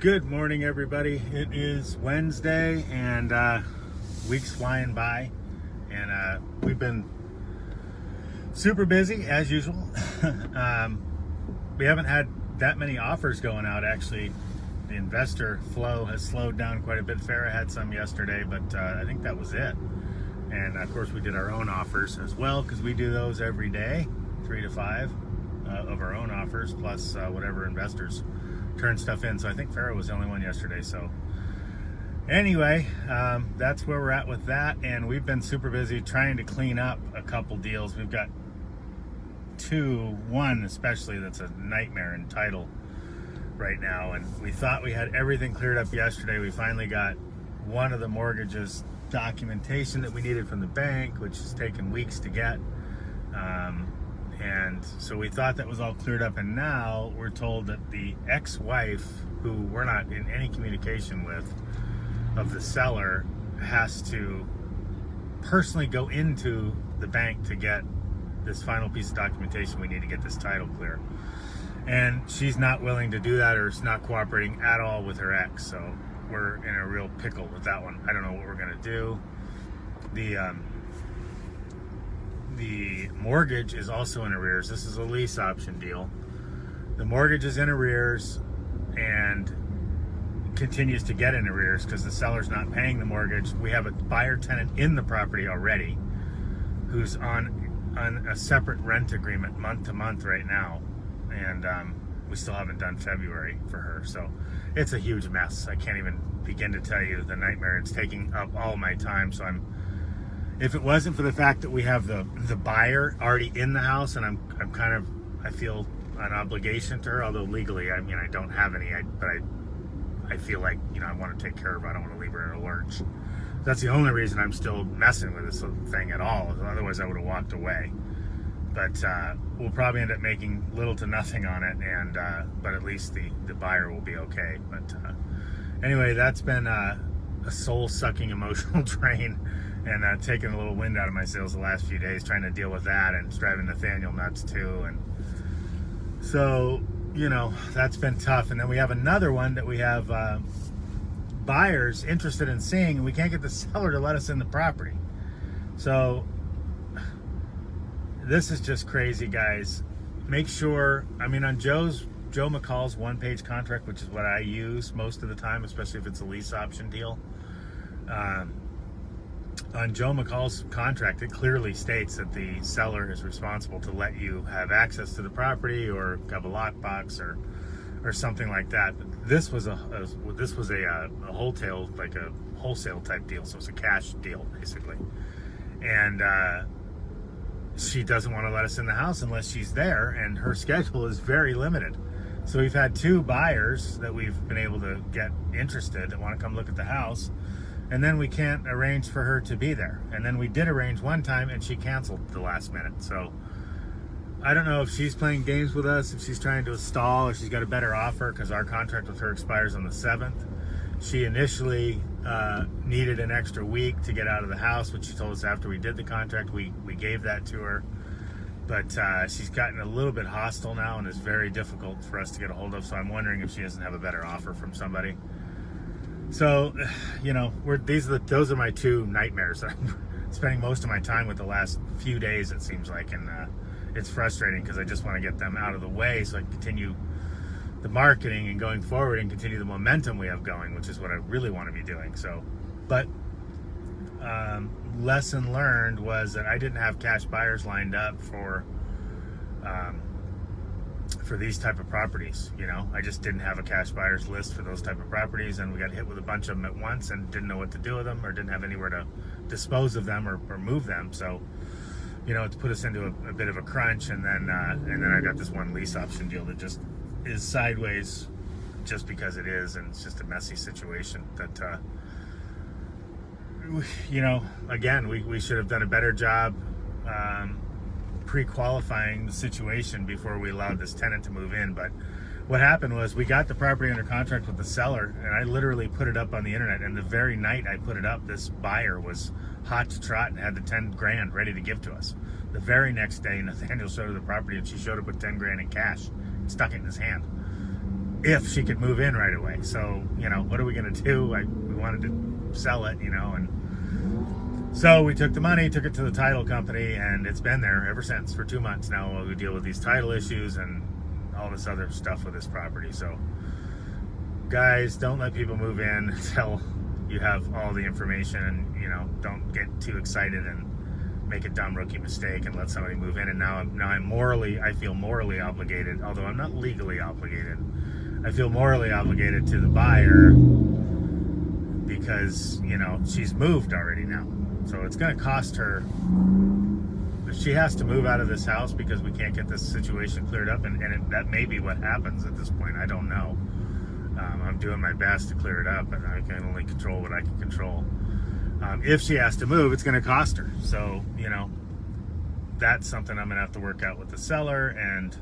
Good morning, everybody. It is Wednesday, and week's flying by, and we've been super busy as usual. We haven't had that many offers going out. Actually, the investor flow has slowed down quite a bit. Farah had some yesterday, but I think that was it. And of course, we did our own offers as well, because we do those every day, 3 to 5 of our own offers, plus whatever investors turn stuff in. So I think Farah was the only one yesterday. So anyway, that's where we're at with that, and we've been super busy trying to clean up a couple deals. We've got one especially that's a nightmare in title right now, and we thought we had everything cleared up yesterday. We finally got one of the mortgages documentation that we needed from the bank, which has taken weeks to get, and so we thought that was all cleared up, and now we're told that the ex-wife, who we're not in any communication with, of the seller, has to personally go into the bank to get this final piece of documentation. We need to get this title clear, and she's not willing to do that, or is not cooperating at all with her ex. So we're in a real pickle with that one. I don't know what we're gonna do. The mortgage is also in arrears. This is a lease option deal. The mortgage is in arrears and continues to get in arrears because the seller's not paying the mortgage. We have a buyer tenant in the property already who's on a separate rent agreement month to month right now, and we still haven't done February for her. So it's a huge mess. I can't even begin to tell you the nightmare. It's taking up all my time. So if it wasn't for the fact that we have the buyer already in the house, and I feel an obligation to her, although legally, I don't have any, but I feel like, I want to take care of her. I don't want to leave her in a lurch. That's the only reason I'm still messing with this thing at all. Otherwise, I would have walked away. But we'll probably end up making little to nothing on it, and but at least the buyer will be okay. But anyway, that's been a soul-sucking emotional drain, and taking a little wind out of my sails the last few days, trying to deal with that, and it's driving Nathaniel nuts too. And so, that's been tough. And then we have another one that we have buyers interested in seeing, and we can't get the seller to let us in the property. So this is just crazy, guys. Make sure, on Joe McCall's one-page contract, which is what I use most of the time, especially if it's a lease option deal. On Joe McCall's contract, it clearly states that the seller is responsible to let you have access to the property, or have a lockbox, or something like that. But this was a wholesale type deal, so it's a cash deal basically. And she doesn't want to let us in the house unless she's there, and her schedule is very limited. So we've had 2 buyers that we've been able to get interested that want to come look at the house, and then we can't arrange for her to be there. And then we did arrange one time, and she canceled the last minute. So I don't know if she's playing games with us, if she's trying to stall, or she's got a better offer, because our contract with her expires on the 7th. She initially needed an extra week to get out of the house, which she told us after we did the contract. We gave that to her, but she's gotten a little bit hostile now, and is very difficult for us to get a hold of. So I'm wondering if she doesn't have a better offer from somebody. So, those are my 2 nightmares. I'm spending most of my time with the last few days, it seems like, and it's frustrating because I just want to get them out of the way so I can continue the marketing and going forward, and continue the momentum we have going, which is what I really want to be doing. So, but lesson learned was that I didn't have cash buyers lined up for these type of properties. I just didn't have a cash buyers list for those type of properties, and we got hit with a bunch of them at once and didn't know what to do with them, or didn't have anywhere to dispose of them or move them. So it's put us into a bit of a crunch. And then I got this one lease option deal that just is sideways just because it is, and it's just a messy situation that again, we should have done a better job pre-qualifying the situation before we allowed this tenant to move in. But what happened was, we got the property under contract with the seller, and I literally put it up on the internet, and the very night I put it up, this buyer was hot to trot and had the 10 grand ready to give to us. The very next day, Nathaniel showed her the property, and she showed up with 10 grand in cash, stuck it in his hand. if she could move in right away. So, you know, what are we going to do? We wanted to sell it, you know, and so we took the money, took it to the title company, and it's been there ever since for 2 months now while we deal with these title issues and all this other stuff with this property. So, guys, don't let people move in until you have all the information, and, you know, don't get too excited and make a dumb rookie mistake and let somebody move in. And now I feel morally obligated, although I'm not legally obligated. I feel morally obligated to the buyer because, you know, she's moved already now. So it's going to cost her, if she has to move out of this house because we can't get this situation cleared up, and that may be what happens at this point. I don't know. I'm doing my best to clear it up, and I can only control what I can control. If she has to move, it's going to cost her. So, you know, that's something I'm going to have to work out with the seller, and,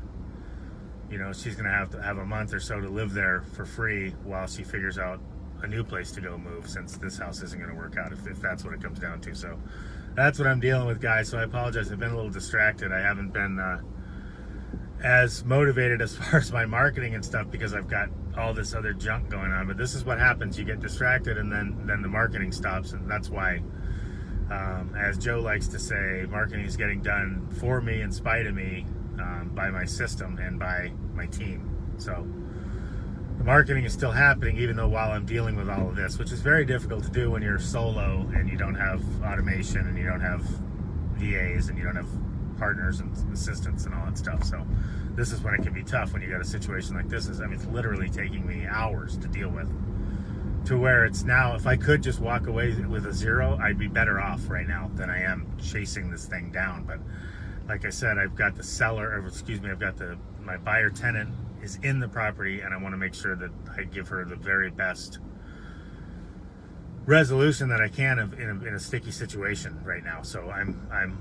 you know, she's going to have a month or so to live there for free while she figures out a new place to go move, since this house isn't going to work out, if that's what it comes down to. So that's what I'm dealing with, guys. So I apologize. I've been a little distracted. I haven't been as motivated as far as my marketing and stuff because I've got all this other junk going on. But this is what happens. You get distracted, and then the marketing stops, and that's why, as Joe likes to say, marketing is getting done for me in spite of me, by my system and by my team. So the marketing is still happening even though while I'm dealing with all of this, which is very difficult to do when you're solo and you don't have automation and you don't have VAs and you don't have partners and assistants and all that stuff. So this is when it can be tough when you got a situation like this. I mean, it's literally taking me hours to deal with, to where it's now, if I could just walk away with a zero, I'd be better off right now than I am chasing this thing down. But like I said, I've got the seller, or excuse me, I've got my buyer tenant is in the property, and I want to make sure that I give her the very best resolution that I can in a sticky situation right now. So I'm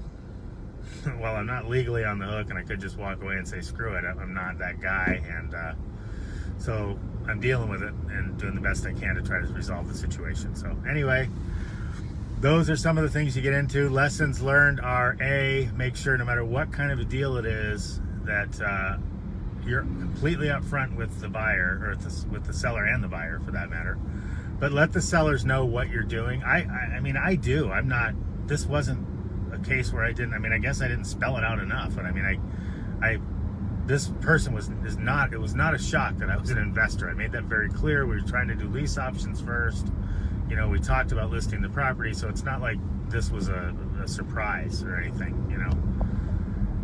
well, I'm not legally on the hook, and I could just walk away and say screw it. I'm not that guy, and so I'm dealing with it and doing the best I can to try to resolve the situation. So anyway, those are some of the things you get into. Lessons learned are: A, make sure no matter what kind of a deal it is that you're completely upfront with the buyer, or with the seller and the buyer for that matter. But let the sellers know what you're doing. I mean, I do. I'm not. This wasn't a case where I didn't. I mean, I guess I didn't spell it out enough. And I mean, this person was not. It was not a shock that I was an investor. I made that very clear. We were trying to do lease options first. You know, we talked about listing the property, so it's not like this was a surprise or anything. You know.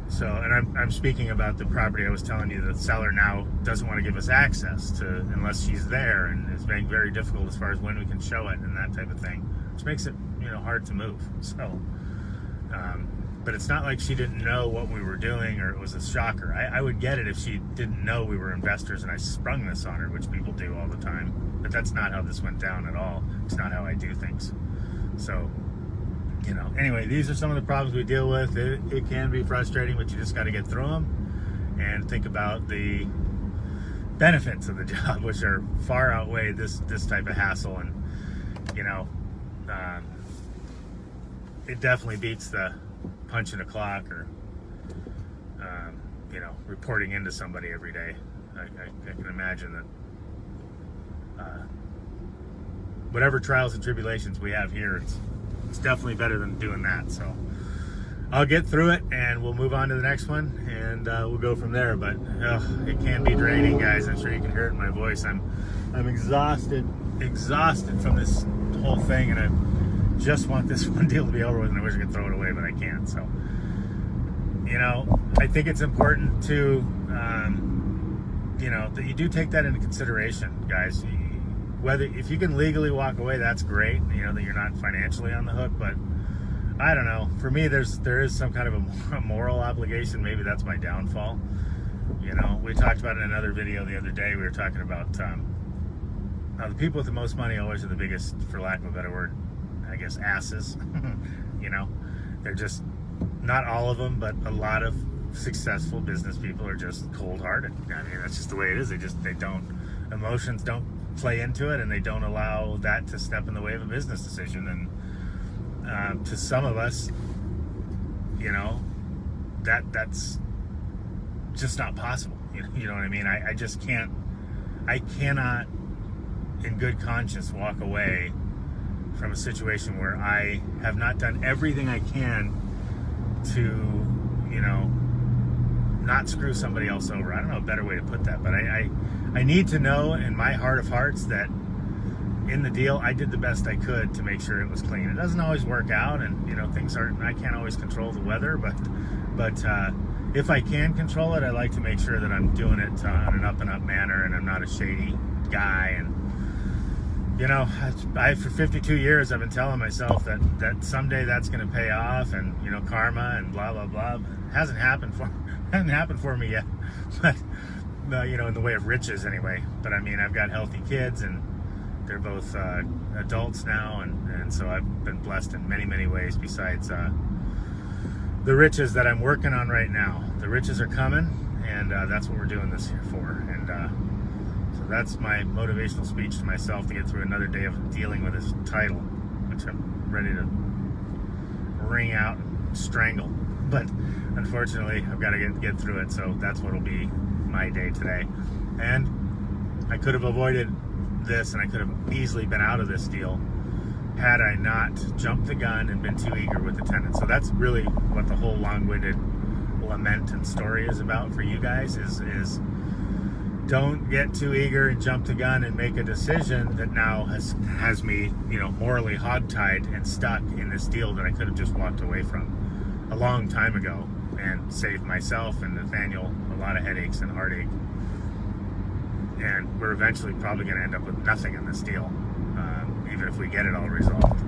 So, and I'm speaking about the property. I was telling you the seller now doesn't want to give us access to unless she's there, and it's being very difficult as far as when we can show it and that type of thing, which makes it, you know, hard to move. So, but it's not like she didn't know what we were doing or it was a shocker. I would get it if she didn't know we were investors and I sprung this on her, which people do all the time. But that's not how this went down at all. It's not how I do things. So, you know, anyway, these are some of the problems we deal with. It can be frustrating, but you just got to get through them and think about the benefits of the job, which are far outweigh this type of hassle. And, you know, it definitely beats the punching a clock or, you know, reporting into somebody every day. I can imagine that whatever trials and tribulations we have here, it's definitely better than doing that. So I'll get through it and we'll move on to the next one, and we'll go from there. But it can be draining, guys. I'm sure you can hear it in my voice. I'm exhausted from this whole thing, and I just want this one deal to be over with, and I wish I could throw it away, but I can't. So, you know, I think it's important to, you know, that you do take that into consideration, guys. Whether, if you can legally walk away, that's great, you know, that you're not financially on the hook. But I don't know, for me, there is some kind of a moral obligation. Maybe that's my downfall. You know, we talked about it in another video the other day. We were talking about the people with the most money always are the biggest, for lack of a better word, I guess, asses. You know, they're just, not all of them, but a lot of successful business people are just cold-hearted. I mean, that's just the way it is. They don't, emotions don't play into it, and they don't allow that to step in the way of a business decision. And to some of us, you know, that's just not possible. You know what I mean? I just can't I cannot, in good conscience, walk away from a situation where I have not done everything I can to, you know, not screw somebody else over. I don't know a better way to put that, but I need to know in my heart of hearts that in the deal I did the best I could to make sure it was clean. It doesn't always work out, and you know, things aren't, I can't always control the weather, but if I can control it, I like to make sure that I'm doing it in an up and up manner, and I'm not a shady guy. And you know, for 52 years I've been telling myself that someday that's going to pay off, and you know, karma and blah blah blah. It hasn't happened for me yet, but you know, in the way of riches anyway. But I mean, I've got healthy kids, and they're both adults now, and so I've been blessed in many ways besides the riches that I'm working on right now. The riches are coming, and that's what we're doing this year for. And so that's my motivational speech to myself to get through another day of dealing with this title, which I'm ready to wring out and strangle. But unfortunately, I've got to get through it, so that's what'll be my day today. And I could have avoided this, and I could have easily been out of this deal had I not jumped the gun and been too eager with the tenant. So that's really what the whole long-winded lament and story is about for you guys, is don't get too eager and jump the gun and make a decision that now has me, you know, morally hogtied and stuck in this deal that I could have just walked away from a long time ago and saved myself and Nathaniel a lot of headaches and heartache. And we're eventually probably going to end up with nothing in this deal, even if we get it all resolved.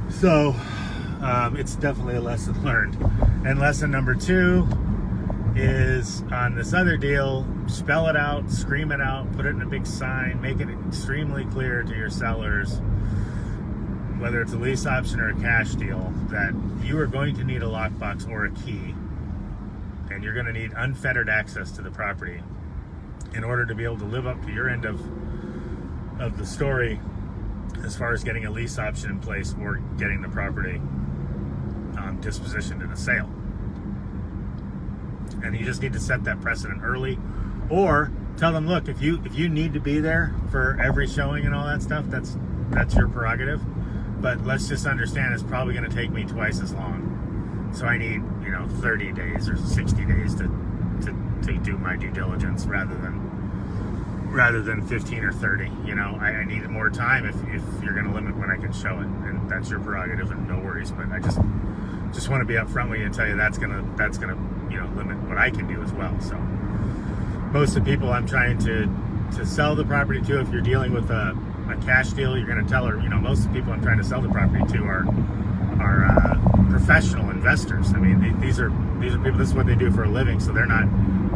So it's definitely a lesson learned. And lesson number 2 is on this other deal: spell it out, scream it out, put it in a big sign, make it extremely clear to your sellers, whether it's a lease option or a cash deal, that you are going to need a lockbox or a key, and you're going to need unfettered access to the property in order to be able to live up to your end of the story as far as getting a lease option in place or getting the property dispositioned in a sale. And you just need to set that precedent early, or tell them, look, if you need to be there for every showing and all that stuff, that's your prerogative, but let's just understand it's probably going to take me twice as long. So I need, you know, 30 days or 60 days to do my due diligence rather than 15 or 30. You know, I needed more time if you're going to limit when I can show it, and that's your prerogative, and no worries. But I just want to be upfront with you and tell you that's gonna you know, limit what I can do as well. So most of the people I'm trying to sell the property to, if you're dealing with a cash deal, you're going to tell her, you know, most of the people I'm trying to sell the property to are professional investors. I mean, these are people, this is what they do for a living, so they're not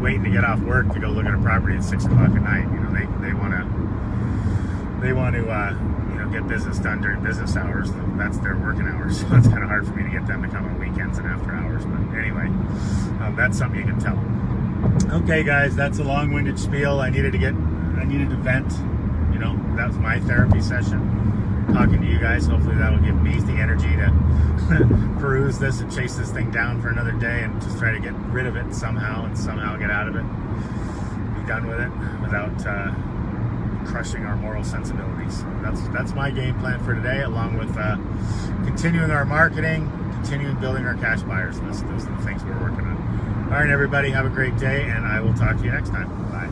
waiting to get off work to go look at a property at 6 o'clock at night. You know, they want to you know, get business done during business hours. That's their working hours, so it's kind of hard for me to get them to come on weekends and after hours. But anyway, that's something you can tell them. Okay, guys, that's a long-winded spiel. I needed to vent. You know, that was my therapy session, talking to you guys. Hopefully that will give me the energy to peruse this and chase this thing down for another day and just try to get rid of it somehow get out of it, be done with it without crushing our moral sensibilities. So that's my game plan for today, along with continuing our marketing, continuing building our cash buyers list. Those are the things we're working on. All right, everybody, have a great day, and I will talk to you next time. Bye.